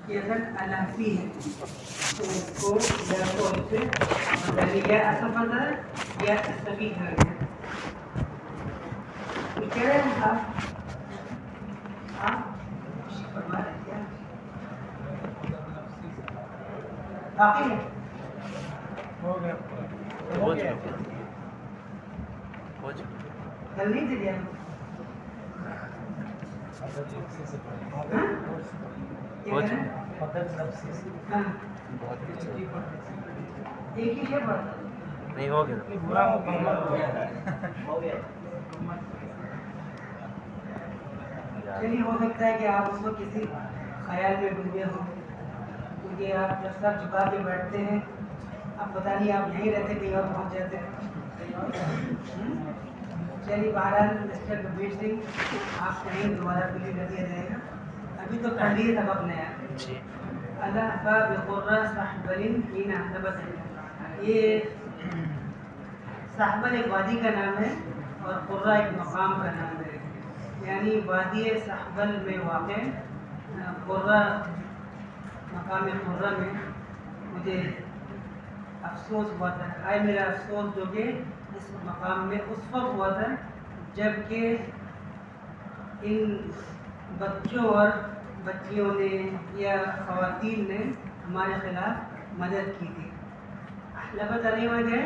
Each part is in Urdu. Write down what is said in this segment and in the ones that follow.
کہ اگر الافی ہے تو اس کو یا تو اس سے پہلے یا اصفہ ہے یا استفی کر گیا. کچھ کہہ رہے ہیں آپ فرما رہے کیا باقی ہے جلدی سے دیا ایک ہی ہے نہیں ہو گیا چلیے. ہو سکتا ہے کہ آپ اس کو کسی خیال میں ڈوبے ہوں کیونکہ آپ جب سر جھکا کے بیٹھتے ہیں اب پتہ نہیں آپ یہیں رہتے کہیں اور پہنچ جاتے ہیں. چلیے بہرحال مسٹر کبیر سنگھ آپ کہیں دوبارہ پلی کر دیا جائے گا. ابھی تو پڑھ لیے سبق نیا اللہ بقرہ صحبل حین احدبت. یہ صحبل ایک وادی کا نام ہے اور قرہ ایک مقام کا نام ہے. یعنی وادی صحبل میں واقع قرہ مقام قرہ میں مجھے افسوس ہوا تھا. آئے میرا افسوس جو کہ اس مقام میں اس وقت ہوا تھا جب کہ ان بچوں اور بچیوں نے یا خواتین نے ہمارے خلاف مدد کی تھی. لفظ علیمہ جو ہے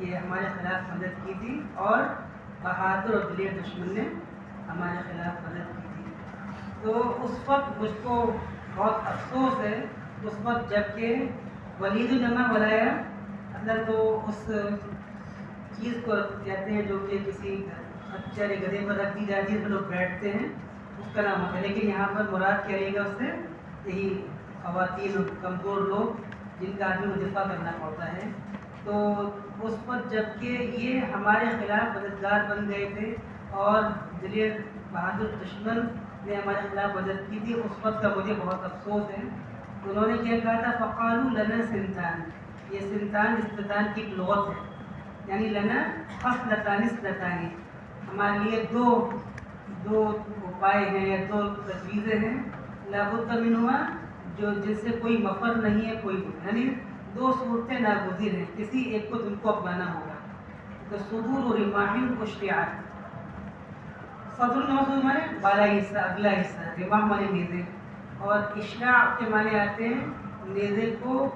یہ ہمارے خلاف مدد کی تھی اور بہادر اور دلیر دشمن نے ہمارے خلاف مدد کی تھی. تو اس وقت مجھ کو بہت افسوس ہے اس وقت جب کہ ولید جمع بلایا اندر تو اس چیز کو کہتے ہیں جو کہ کسی اچھے گدھے پر رکھ دی جاتی ہے تو لوگ بیٹھتے ہیں اس کا نام ہوتا ہے. لیکن یہاں پر مراد کیا رہے گا اس سے یہی خواتین اور کمزور لوگ جن کا آدمی کو دفاع کرنا پڑتا ہے. تو اس وقت جب کہ یہ ہمارے خلاف مددگار بن گئے تھے اور دلیر بہادر دشمن نے ہمارے خلاف مدد کی تھی اس وقت کا مجھے بہت افسوس ہے. انہوں نے کیا کہا تھا فقالوا لنا سنتان. یہ سنتان استتان کی لغت ہے یعنی لنا خصلتان استتان. ہمارے لیے دو اپائے ہیں یا دو تجویزیں ہیں لابد منہما جو جن سے کوئی مفر نہیں ہے کوئی یعنی دو صورتیں ناگزیر ہیں کسی ایک کو تم کو اپنانا ہوگا. تو صدور و رماحن اشتعال. صدر الموضوع مانے بالائی حصہ اگلا حصہ رماح مانے نیزے اور اشراع کے معنی آتے ہیں نیزے کو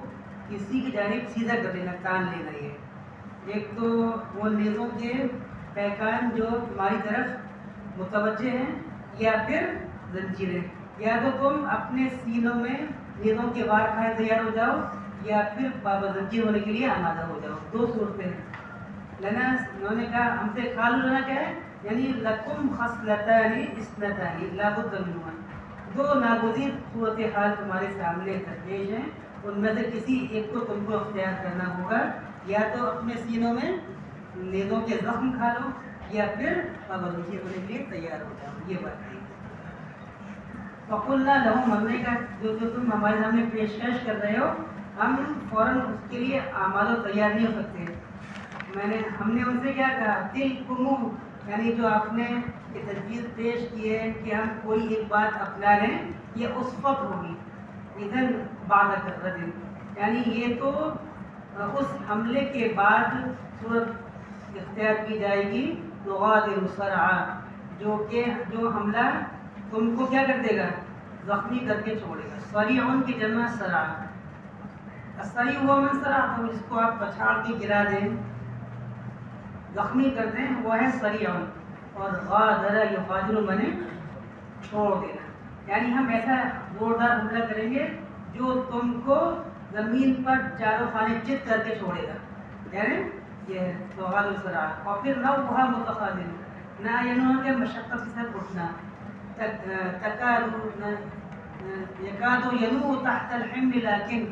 کسی کی جانب سیدھا کر دینا تان لینا. یہ ایک تو وہ نیزوں کے پیکان جو تمہاری طرف متوجہ ہیں یا پھر زنجیریں یا تو تم اپنے سینوں میں نیزوں کے وار کھائے تیار ہو جاؤ یا پھر بابا زنجیر ہونے کے لیے آمادہ ہو جاؤ. دو صورتیں ہیں. لنا انہوں نے کہا ہم سے قالوا لنا کیا ہے یعنی لکم خصلتان اثنتان لابد منہما. دو ناگزیر صورتحال تمہارے سامنے درپیش ہیں ان میں سے کسی ایک کو تم کو اختیار کرنا ہوگا. یا تو اپنے سینوں میں نیزوں کے زخم کھا لو یا پھر پابندی ہونے کے لیے تیار ہو جاؤ. یہ بات ہے. فقلنا لهم ہم نے کہا جو تم ہمارے سامنے پیشکش کر رہے ہو ہم فوراً اس کے لیے آماد و تیار نہیں ہو سکتے. ہم نے ان سے کیا کہا تلکم یعنی جو آپ نے یہ تجویز پیش کی ہے کہ ہم کوئی ایک بات اپنا لیں یہ اس وقت ہوگی اذن بعد الرجم یعنی یہ تو اس حملے کے بعد صورت اختیار کی جائے گی تغادر سرعا جو حملہ تم کو کیا کر دے گا زخمی کر کے چھوڑے گا. سریعون کی جمع سرع. السریع ہوا من سرع تو جس کو آپ پچھاڑ کے گرا دیں زخمی کر دیں وہ ہے سریعون. اور غادر یغادر منے چھوڑ دینا یعنی ہم ایسا زوردار حملہ کریں گے جو تم کو زمین پر چاروں خانے چت کر کے چھوڑے گا. یعنی یہ سوال السرا. اور پھر نہ وہاں متخاذل نہ یعنی کہ مشقت کے ساتھ اٹھنا یکاد ینو تحت الحمل لیکن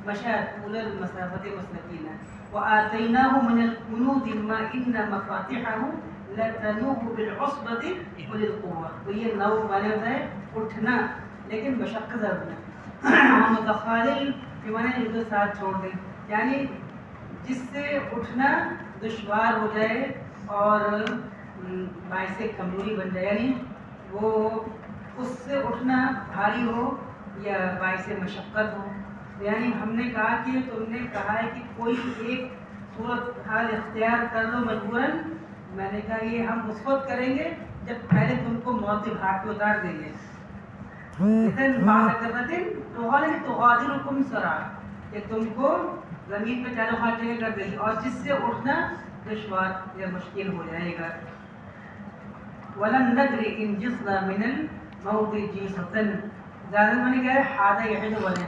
مشى طول المسافة مسلكينا وآتيناه من الكنوز ما إن مفاتحه لتنوء بالعصبة أولي القوة. تو یہ نو معنی ہوتا ہے اٹھنا لیکن مشقت سے اٹھنا. متخاذل کے معنی جو ساتھ چھوڑ دیں یعنی جس سے اٹھنا دشوار ہو جائے اور باعث کمزوری بن جائے یعنی وہ اس سے اٹھنا بھاری ہو یا باعث مشقت ہو. یعنی ہم نے کہا کہ تم نے کہا ہے کہ کوئی ایک صورت حال اختیار کر لو مجبوراً. میں نے کہا یہ ہم اس وقت کریں گے جب پہلے تم کو موت کے گھاٹ پہ اتار دیں گے. تغادرکم سرعا، کہ تم کو زمین پہ چاروں خواہ جگہ کر دے گی اور جس سے اٹھنا دشوار یا مشکل ہو جائے گا. وَلَمْ نَدْرِ إِنْ جِزْنَا مِنَ الْمَوْتِ جِيسَةً، زیادہ میں نے کہا ہے حادہ یحد بولے،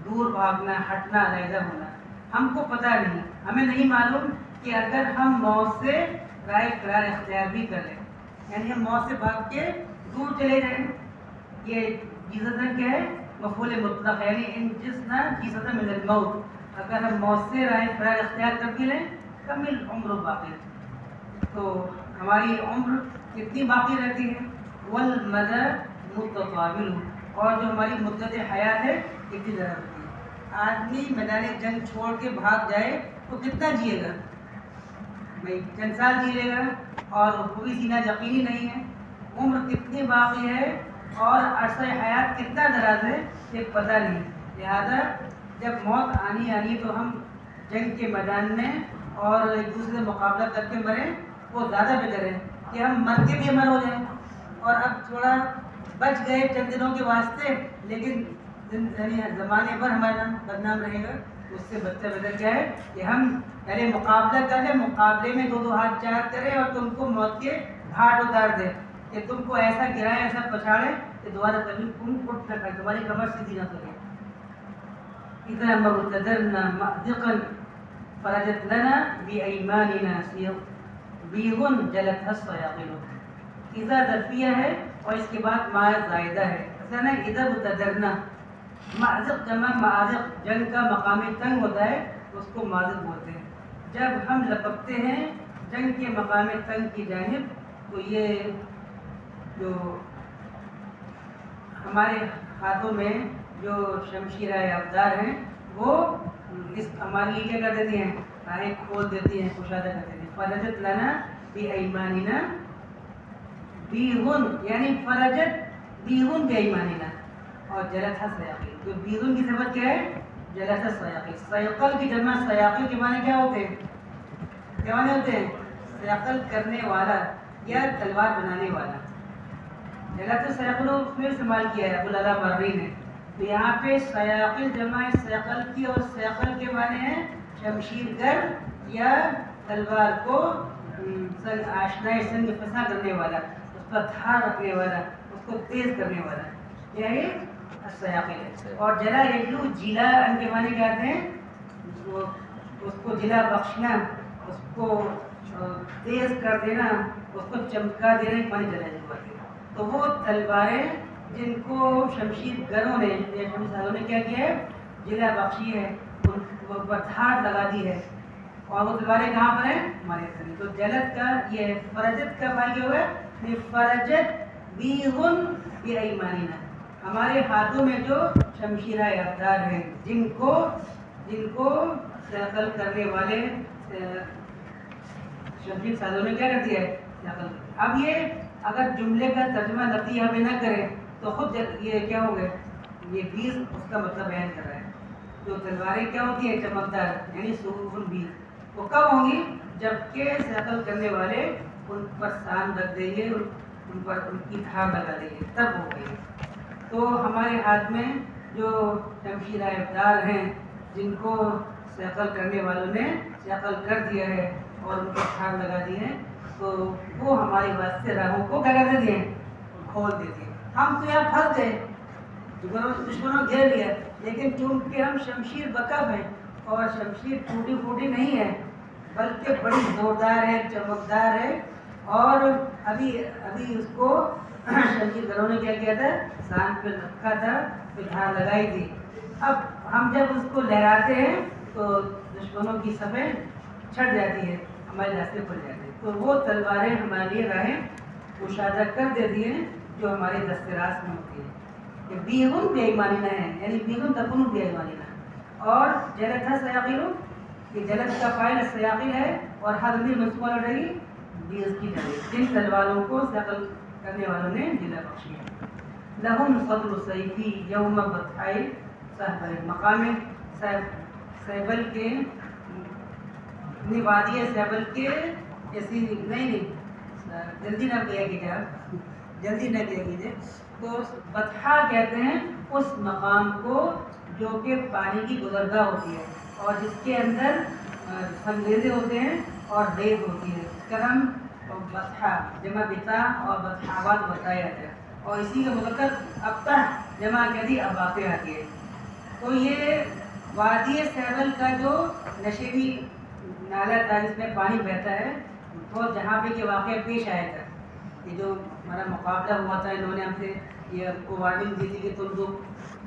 دور بھاگنا، ہٹنا، علیحدہ ہونا. ہم کو پتہ نہیں، ہمیں نہیں معلوم کہ اگر ہم موت سے رائے فرار اختیار بھی کر لیں، یعنی ہم موت سے بھاگ کے دور چلے جائیں. یہ جیسطن کیا ہے؟ مفعول مطلق، یعنی ان جسنا جیسطن من الموت، اگر ہم موت سے رائے فرار اختیار کر بھی لیں کمل عمر باقی، تو ہماری عمر کتنی باقی رہتی ہے. والمدى متطاول، اور جو ہماری مدت حیات ہے کتنی زیادہ ہوتی ہے. آدمی میدان جنگ چھوڑ کے بھاگ جائے تو کتنا جیے گا؟ بھائی چند سال جی لے گا، اور پوری سینہ یقینی نہیں ہے. عمر کتنی باقی ہے اور عرصہ حیات کتنا دراز ہے یہ پتہ نہیں. لہذا جب موت آنی تو ہم جنگ کے میدان میں اور ایک دوسرے سے مقابلہ کر کے مریں وہ زیادہ بہتر ہے کہ ہم مر کے بھی امر ہو جائیں. اور اب تھوڑا بچ گئے چند دنوں کے واسطے، لیکن زمانے پر ہمارا نام بدنام رہے گا. اس سے بہتر کیا ہے کہ ہم پہلے مقابلہ کر لیں، مقابلے میں دو ہاتھ چار کریں اور تم کو موت کے گھاٹ اتار دیں، کہ تم کو ایسا گرائے ایسا پچھاڑے کہ دوبارہ کبھی تم اٹھ نہ پائے، تمہاری کمر سیدھی نہ کرے. اذا مرتدرنا مأزقا فرجت لنا بأيماننا بیغ جلتها الصیاقل. اذا ظرفیہ ہے اور اس کے بعد ما زائدہ ہے. اصل نا اذا مرتدرنا، مأزق جمع مآزق، جنگ کا مقام تنگ ہوتا ہے اس کو مازق بولتے ہیں. جب ہم لپکتے ہیں جنگ کے مقام تنگ کی جانب تو یہ جو ہمارے ہاتھوں میں جو شمشیرہ ابدار ہیں وہ اس ہمارے لیے کیا کر دیتی ہیں؟ راہیں کھول دیتی ہیں، کشادہ کر دیتی ہیں. فرجت لنا بأیماننا بیغن، یعنی فرجت بیغن بأیماننا، اور جلتها الصیاقل. تو بیغن کی صفت کیا ہے؟ جلتها الصیاقل. سیقل کی جمع سیاقل کے معنی کیا ہوتے ہیں؟ کیا معنی ہوتے ہیں؟ سیقل کرنے والا یا تلوار بنانے والا. جلت السیقل اس میں استعمال کیا ہے ابو العلا مروی نے. تو یہاں پہ سیاقل جمع سیقل کی، اور سیقل کے معنی ہیں شمشیر گر یا تلوار کو آشنائے سنگ فسا کرنے والا، اس پر دھار رکھنے والا، اس کو تیز کرنے والا، یہی سیاقل ہے. اور جلا یجلو، جلا ان کے معنی کیا آتے ہیں؟ اس کو جلا بخشنا، اس کو تیز کر دینا، اس کو چمکا دینا، ایک معنی جلا یجلو آتے ہیں. تو وہ تلواریں جن کو شمشیر گروں نے یا شمشیروں نے کیا کیا ہے؟ جلا بخشی ہے، ان پر دھار لگا دی ہے. اور وہ تلواریں کہاں پر ہیں؟ ہمارے سامنے. تو جلت کا یہ فرجت کا فائل کیا ہوا ہے؟ فرجت بیغن بأیماننا، ہمارے ہاتھوں میں جو شمشیرہ ابدار ہیں جن کو سیقل کرنے والے شمشیر سازوں نے کیا کر دیا ہے؟ سیقل. اب یہ اگر جملے کا ترجمہ لفظی ہمیں نہ کریں تو خود یہ کیا ہو گئے؟ یہ بیز اس کا مطلب بیان کر رہا ہے. جو تلواریں کیا ہوتی ہیں؟ چمکدار، یعنی سروف البیز. وہ کب ہوں گی؟ جب کہ سیقل کرنے والے ان پر سان رکھ دیں گے، ان پر ان کی دھار لگا دیں گے، تب ہو گئی. تو ہمارے ہاتھ میں جو شمشیرہ ابدار ہیں جن کو سیقل کرنے والوں نے سیقل کر دیا ہے اور ان کو دھار لگا دی ہے، تو وہ ہمارے واسطے راہوں کو کیا کر دیتے ہیں؟ کھول دیتے ہیں. ہم تو یہاں پھنس گئے، دشمنوں گھیر لیا، لیکن چونکہ ہم شمشیر بکف ہیں اور شمشیر ٹوٹی پھوٹی نہیں ہے بلکہ بڑی زوردار ہے، چمکدار ہے، اور ابھی اس کو شمشیر گروں نے کیا کیا تھا؟ سان پہ رکھا تھا، پھر دھار لگائی تھی. اب ہم جب اس کو لہراتے ہیں تو دشمنوں کی صفیں چھٹ جاتی ہے، ہمارے راستے پڑ جاتے ہیں. تو وہ تلواریں ہمارے لیے راہیں کشادہ کر دیتی ہیں جو ہمارے دست راست میں ہوتی ہے. کہ بیغن بأیماننا ہے، یعنی بیغن تکون بأیماننا. اور جلتها السیاقل، یہ جلت کا فاعل السیاقل ہے اور ہر ضمیر منصوبہ لوٹ رہی بیغ کی جگہ، جن تلواروں کو سیقل کرنے والوں نے جلا بخشی ہے. لہم صدر سیفی یوم بطحائی صحبل، مقام سہبل کے وادی سہبل کے ایسی نہیں جلدی نہ کیا کیجیے آپ، جلدی نہ کیا کیجیے. تو بطحا کہتے ہیں اس مقام کو جو کہ پانی کی گزرگاہ ہوتی ہے اور جس کے اندر سنگریزے ہوتے ہیں اور ریت ہوتی ہے. اس کا نام بطحا جمع بتا اور بطحاوات بتایا جاتا ہے، اور اسی کا مذکر ابتح جمع کہتی اباقے آتی ہے. تو یہ وادی سہبل کا جو نشیبی نالا تھا جس میں پانی بہتا ہے، تو جہاں پہ کہ واقعہ پیش آیا تھا، یہ جو ہمارا مقابلہ ہوا تھا، انہوں نے ہم سے یہ آپ کو وارننگ دی تھی کہ تم دو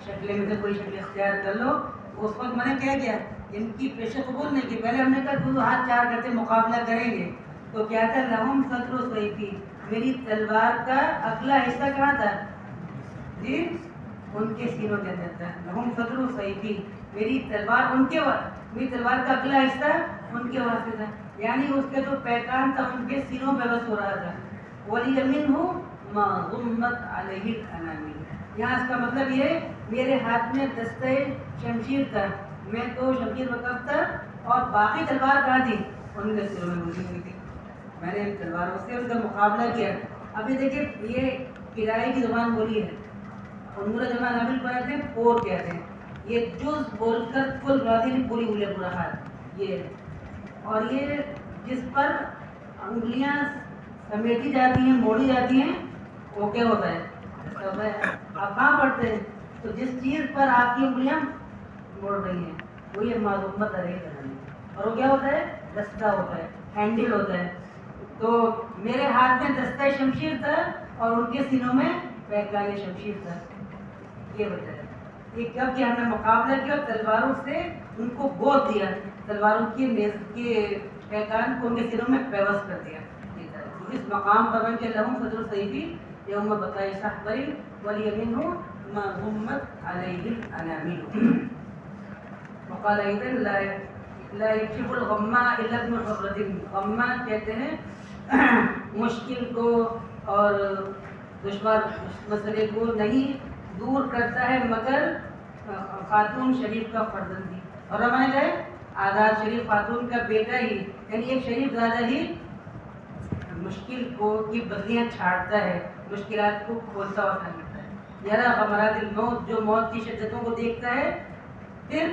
شکلیں میں سے کوئی شکل اختیار کر لو. اس وقت میں نے کیا کیا، ان کی پیش قبول نہیں کی. پہلے ہم نے کہا دو ہاتھ چار کرتے مقابلہ کریں گے، تو کیا تھا لہم صدر سیفی، میری تلوار کا اگلا حصہ کہاں تھا جی، ان کے سینوں کے اندر تھا. لہم صدر سیفی، میری تلوار ان کے، میری تلوار کا اگلا حصہ ان کے واسطے تھا، یعنی اس کے جو پیکان تھا ان کے سینوں پہ بس ہو رہا تھا. وَلِيَمِنْهُ مَا غُمَّتْ عَلَيْهِ الْأَنَامِلُ، یہاں اس کا مطلب یہ میرے ہاتھ میں دستہ شمشیر تھا، میں تو شمشیر وقف تھا اور باقی تلوار کہاں تھی، ان کے سروں میں گزری ہوئی تھی. میں نے تلواروں سے ان کا مقابلہ کیا. ابھی دیکھیے یہ کرائے کی زبان بولی ہے، امور جمع نابل پڑھتے ہیں پور کہتے ہیں. یہ جز بول کر کل راضی نہیں پوری ہوئی برا حال یہ ہے. اور یہ جس پر انگلیاں سمیٹی جاتی ہیں موڑی جاتی ہیں وہ کیا ہوتا ہے، آپ کہاں پڑھتے ہیں، تو جس چیز پر آپ کی انگلیاں موڑ رہی ہیں وہ یہ معلومات رہی ہے، اور وہ کیا ہوتا ہے، دستہ ہوتا ہے، ہینڈل ہوتا ہے. تو میرے ہاتھ میں دستہ شمشیر تھا اور ان کے سینوں میں پیکان شمشیر تھا. یہ بتایا یہ کب کہ ہم نے مقابلہ کیا، تلواروں سے ان کو گود دیا، تلواروں کی نیز کے پیکان کو ان کے سینوں میں پیوست کر دیا. اس مقام پر بن کے لہم صدر سیفی یوم بطائی صحبل وَلِيَمِنْهُ مَا غُمَّتْ عَلَيْهِ الْأَنَامِلُ. وقال ایدن لا یکشف الغمہ الا ابن حرۃ، غمہ کہتے ہیں مشکل کو اور دشوار مسئلے کو نہیں دور کرتا ہے مگر خاتون شریف کا فرزند ہی. اور ہمارے گئے آزاد شریف خاتون کا بیٹا ہی، یعنی ایک شریف زادہ ہی مشکل کو کی بدلیاں چھاڑتا ہے، مشکلات کو کھولتا اور حل کرتا ہے. یرا غمرات الموت، جو موت کی شدتوں کو دیکھتا ہے پھر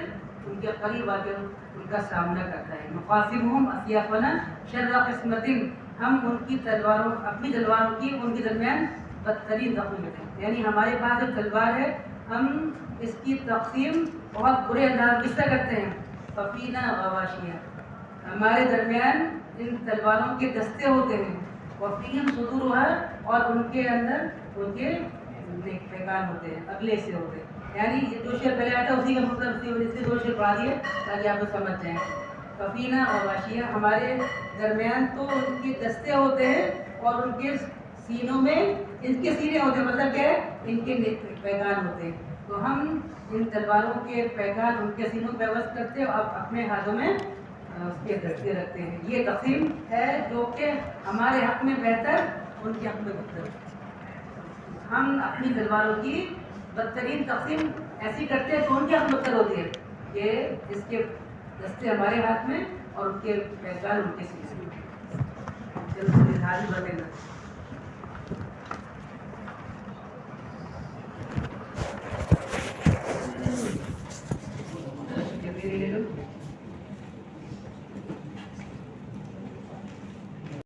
ان کے قریب آ کر ان کا سامنا کرتا ہے. مقاسمہم اسیافنا شر قسمت، ہم ان کی تلواروں، اپنی تلواروں کی ان کے درمیان بدترین زخم دیتے ہیں. یعنی ہمارے پاس جو تلوار ہے ہم اس کی تقسیم بہت برے انداز کس طرح کرتے ہیں، ففینا غواشیہ، ہمارے درمیان ان تلواروں کے دستے ہوتے ہیں، وفیہم صدورھا، اور ان کے اندر ان کے پیکان ہوتے ہیں، اگلے سے ہوتے ہیں. یعنی یہ جو شعر پہلے آیا تھا اسی کا مطلب اسی وجہ سے دو شعر پڑھا دیے تاکہ آپ کو سمجھ جائیں. ففینا غواشیہ، ہمارے درمیان تو ان کے دستے ہوتے ہیں اور ان کے سینوں میں ان کے سینے ہوتے ہیں، مطلب کیا ہے، ان کے پیکان ہوتے ہیں. تو ہم ان تلواروں کے پیکان ان کے سینوں پہ وصل کرتے ہیں اور اپنے ہاتھوں میں اس کے دستے رکھتے ہیں. یہ تقسیم ہے جو کہ ہمارے حق میں بہتر، ان کے حق میں بدتر. ہم اپنی تلواروں کی بدترین تقسیم ایسی کرتے ہیں تو ان کے حق بدتر ہوتی ہے کہ اس کے دستے ہمارے ہاتھ میں اور ان کے پیکان ان کے سینے میں. چلو بنے گا.